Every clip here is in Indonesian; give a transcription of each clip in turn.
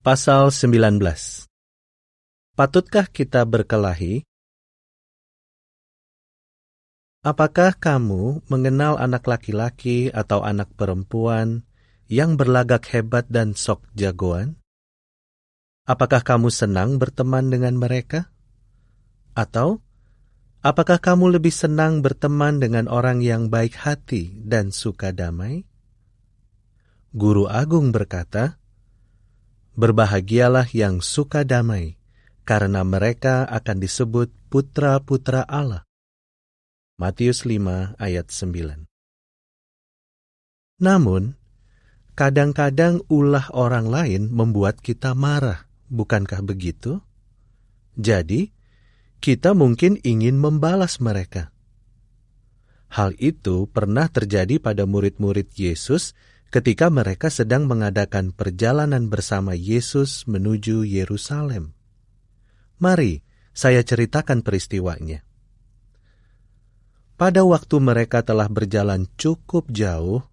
Pasal 19. Patutkah kita berkelahi? Apakah kamu mengenal anak laki-laki atau anak perempuan yang berlagak hebat dan sok jagoan? Apakah kamu senang berteman dengan mereka? Atau apakah kamu lebih senang berteman dengan orang yang baik hati dan suka damai? Guru Agung berkata, "Berbahagialah yang suka damai, karena mereka akan disebut putra-putra Allah." Matius 5 ayat 9. Namun, kadang-kadang ulah orang lain membuat kita marah, bukankah begitu? Jadi, kita mungkin ingin membalas mereka. Hal itu pernah terjadi pada murid-murid Yesus ketika mereka sedang mengadakan perjalanan bersama Yesus menuju Yerusalem. Mari, saya ceritakan peristiwanya. Pada waktu mereka telah berjalan cukup jauh,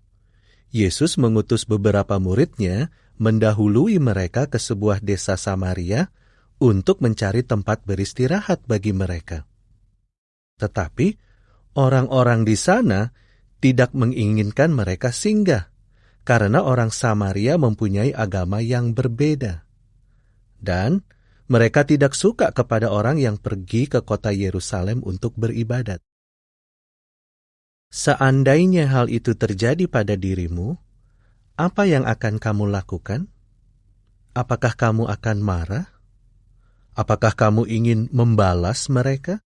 Yesus mengutus beberapa murid-Nya mendahului mereka ke sebuah desa Samaria untuk mencari tempat beristirahat bagi mereka. Tetapi orang-orang di sana tidak menginginkan mereka singgah, karena orang Samaria mempunyai agama yang berbeda. Dan mereka tidak suka kepada orang yang pergi ke kota Yerusalem untuk beribadat. Seandainya hal itu terjadi pada dirimu, apa yang akan kamu lakukan? Apakah kamu akan marah? Apakah kamu ingin membalas mereka?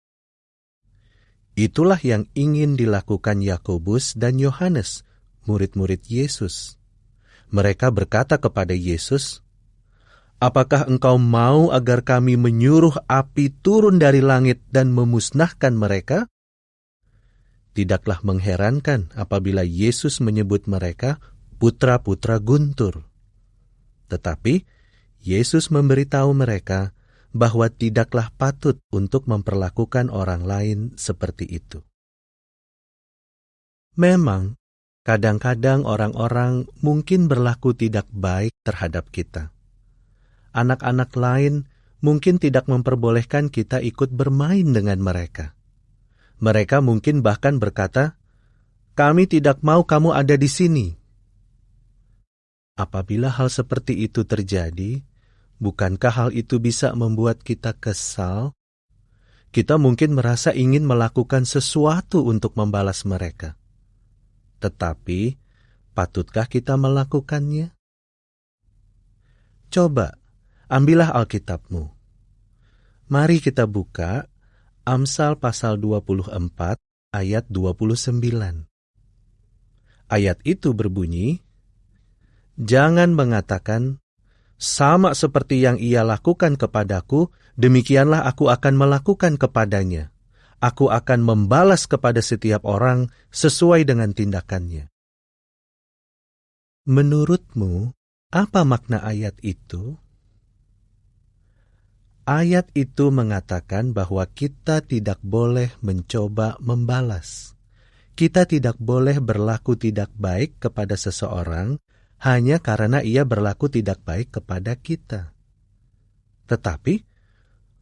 Itulah yang ingin dilakukan Yakobus dan Yohanes, murid-murid Yesus. Mereka berkata kepada Yesus, "Apakah engkau mau agar kami menyuruh api turun dari langit dan memusnahkan mereka?" Tidaklah mengherankan apabila Yesus menyebut mereka putra-putra guntur. Tetapi Yesus memberitahu mereka bahwa tidaklah patut untuk memperlakukan orang lain seperti itu. Memang, kadang-kadang orang-orang mungkin berlaku tidak baik terhadap kita. Anak-anak lain mungkin tidak memperbolehkan kita ikut bermain dengan mereka. Mereka mungkin bahkan berkata, "Kami tidak mau kamu ada di sini." Apabila hal seperti itu terjadi, bukankah hal itu bisa membuat kita kesal? Kita mungkin merasa ingin melakukan sesuatu untuk membalas mereka. Tetapi, patutkah kita melakukannya? Coba, ambillah Alkitabmu. Mari kita buka Amsal pasal 24 ayat 29. Ayat itu berbunyi, "Jangan mengatakan, 'Sama seperti yang ia lakukan kepadaku, demikianlah aku akan melakukan kepadanya. Aku akan membalas kepada setiap orang sesuai dengan tindakannya.'" Menurutmu, apa makna ayat itu? Ayat itu mengatakan bahwa kita tidak boleh mencoba membalas. Kita tidak boleh berlaku tidak baik kepada seseorang hanya karena ia berlaku tidak baik kepada kita. Tetapi,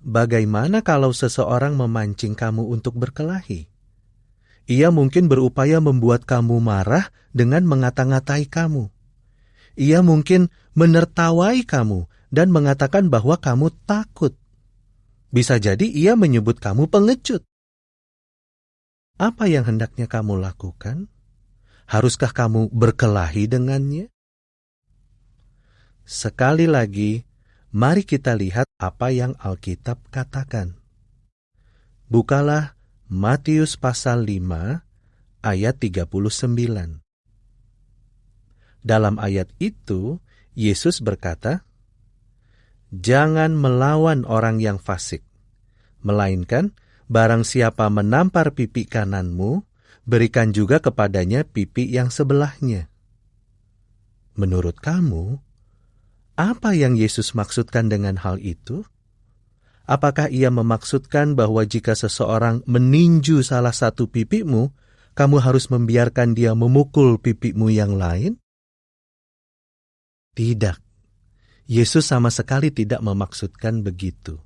bagaimana kalau seseorang memancing kamu untuk berkelahi? Ia mungkin berupaya membuat kamu marah dengan mengata-ngatai kamu. Ia mungkin menertawai kamu dan mengatakan bahwa kamu takut. Bisa jadi ia menyebut kamu pengecut. Apa yang hendaknya kamu lakukan? Haruskah kamu berkelahi dengannya? Sekali lagi, mari kita lihat apa yang Alkitab katakan. Bukalah Matius pasal 5 ayat 39. Dalam ayat itu, Yesus berkata, "Jangan melawan orang yang fasik, melainkan barang siapa menampar pipi kananmu, berikan juga kepadanya pipi yang sebelahnya." Menurut kamu, apa yang Yesus maksudkan dengan hal itu? Apakah ia memaksudkan bahwa jika seseorang meninju salah satu pipimu, kamu harus membiarkan dia memukul pipimu yang lain? Tidak. Yesus sama sekali tidak memaksudkan begitu.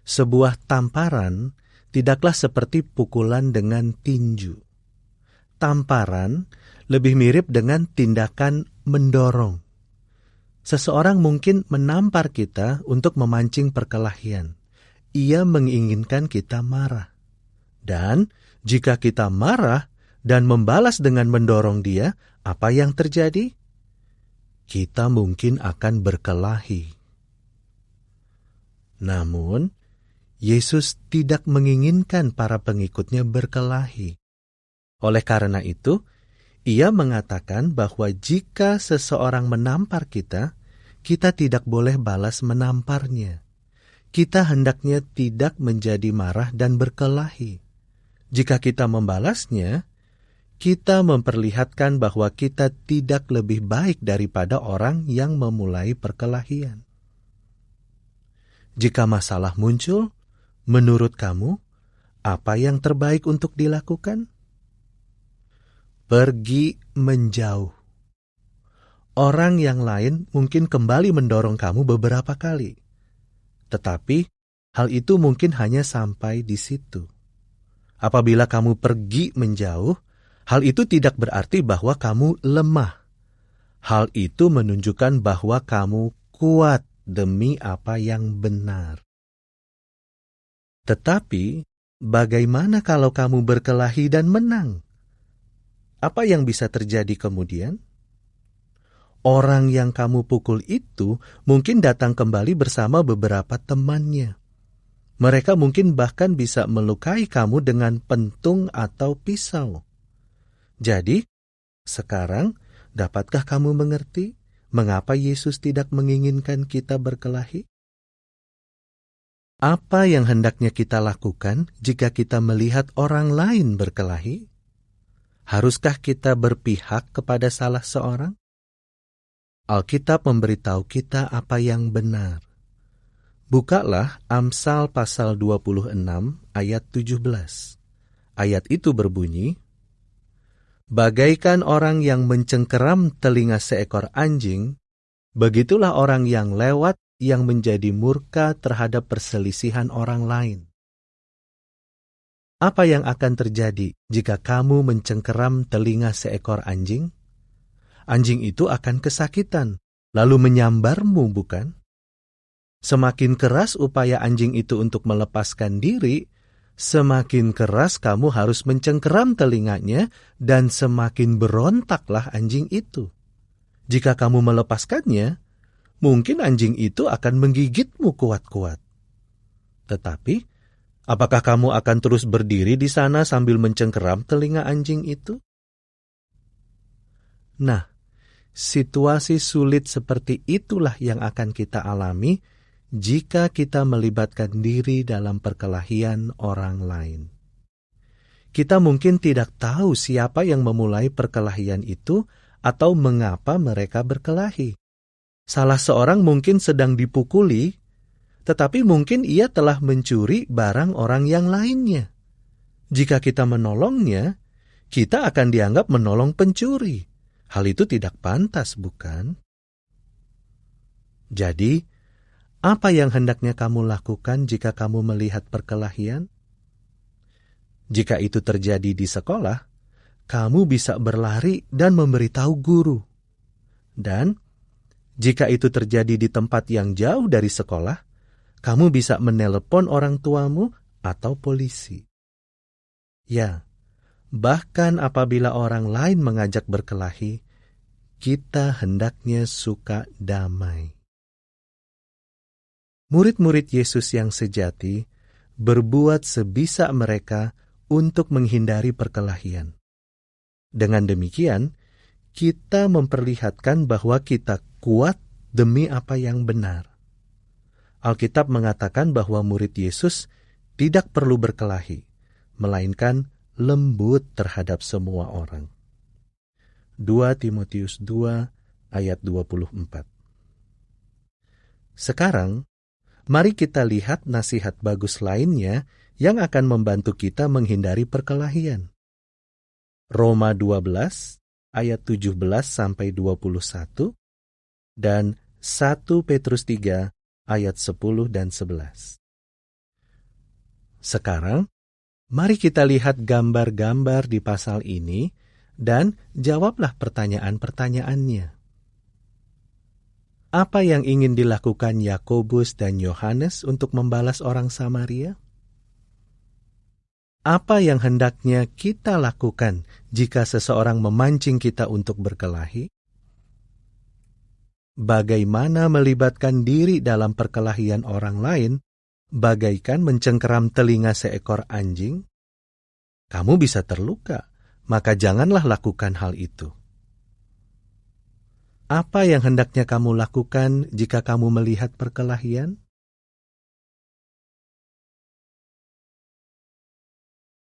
Sebuah tamparan tidaklah seperti pukulan dengan tinju. Tamparan lebih mirip dengan tindakan mendorong. Seseorang mungkin menampar kita untuk memancing perkelahian. Ia menginginkan kita marah. Dan jika kita marah dan membalas dengan mendorong dia, apa yang terjadi? Kita mungkin akan berkelahi. Namun, Yesus tidak menginginkan para pengikutnya berkelahi. Oleh karena itu, ia mengatakan bahwa jika seseorang menampar kita, kita tidak boleh balas menamparnya. Kita hendaknya tidak menjadi marah dan berkelahi. Jika kita membalasnya, kita memperlihatkan bahwa kita tidak lebih baik daripada orang yang memulai perkelahian. Jika masalah muncul, menurut kamu, apa yang terbaik untuk dilakukan? Pergi menjauh. Orang yang lain mungkin kembali mendorong kamu beberapa kali. Tetapi, hal itu mungkin hanya sampai di situ. Apabila kamu pergi menjauh, hal itu tidak berarti bahwa kamu lemah. Hal itu menunjukkan bahwa kamu kuat demi apa yang benar. Tetapi, bagaimana kalau kamu berkelahi dan menang? Apa yang bisa terjadi kemudian? Orang yang kamu pukul itu mungkin datang kembali bersama beberapa temannya. Mereka mungkin bahkan bisa melukai kamu dengan pentung atau pisau. Jadi, sekarang dapatkah kamu mengerti mengapa Yesus tidak menginginkan kita berkelahi? Apa yang hendaknya kita lakukan jika kita melihat orang lain berkelahi? Haruskah kita berpihak kepada salah seorang? Alkitab memberitahu kita apa yang benar. Bukalah Amsal pasal 26 ayat 17. Ayat itu berbunyi, bagaikan orang yang mencengkeram telinga seekor anjing, begitulah orang yang lewat yang menjadi murka terhadap perselisihan orang lain. Apa yang akan terjadi jika kamu mencengkeram telinga seekor anjing? Anjing itu akan kesakitan, lalu menyambarmu, bukan? Semakin keras upaya anjing itu untuk melepaskan diri, semakin keras kamu harus mencengkeram telinganya dan semakin berontaklah anjing itu. Jika kamu melepaskannya, mungkin anjing itu akan menggigitmu kuat-kuat. Tetapi, apakah kamu akan terus berdiri di sana sambil mencengkeram telinga anjing itu? Nah, situasi sulit seperti itulah yang akan kita alami jika kita melibatkan diri dalam perkelahian orang lain. Kita mungkin tidak tahu siapa yang memulai perkelahian itu atau mengapa mereka berkelahi. Salah seorang mungkin sedang dipukuli, tetapi mungkin ia telah mencuri barang orang yang lainnya. Jika kita menolongnya, kita akan dianggap menolong pencuri. Hal itu tidak pantas, bukan? Jadi, apa yang hendaknya kamu lakukan jika kamu melihat perkelahian? Jika itu terjadi di sekolah, kamu bisa berlari dan memberitahu guru. Dan, jika itu terjadi di tempat yang jauh dari sekolah, kamu bisa menelepon orang tuamu atau polisi. Ya, bahkan apabila orang lain mengajak berkelahi, kita hendaknya suka damai. Murid-murid Yesus yang sejati berbuat sebisa mereka untuk menghindari perkelahian. Dengan demikian, kita memperlihatkan bahwa kita kuat demi apa yang benar. Alkitab mengatakan bahwa murid Yesus tidak perlu berkelahi, melainkan lembut terhadap semua orang. 2 Timotius 2 ayat 24. Sekarang, mari kita lihat nasihat bagus lainnya yang akan membantu kita menghindari perkelahian. Roma 12 ayat 17-21 dan 1 Petrus 3 ayat 10 dan 11. Sekarang, mari kita lihat gambar-gambar di pasal ini dan jawablah pertanyaan-pertanyaannya. Apa yang ingin dilakukan Yakobus dan Yohanes untuk membalas orang Samaria? Apa yang hendaknya kita lakukan jika seseorang memancing kita untuk berkelahi? Bagaimana melibatkan diri dalam perkelahian orang lain, bagaikan mencengkeram telinga seekor anjing? Kamu bisa terluka, maka janganlah lakukan hal itu. Apa yang hendaknya kamu lakukan jika kamu melihat perkelahian?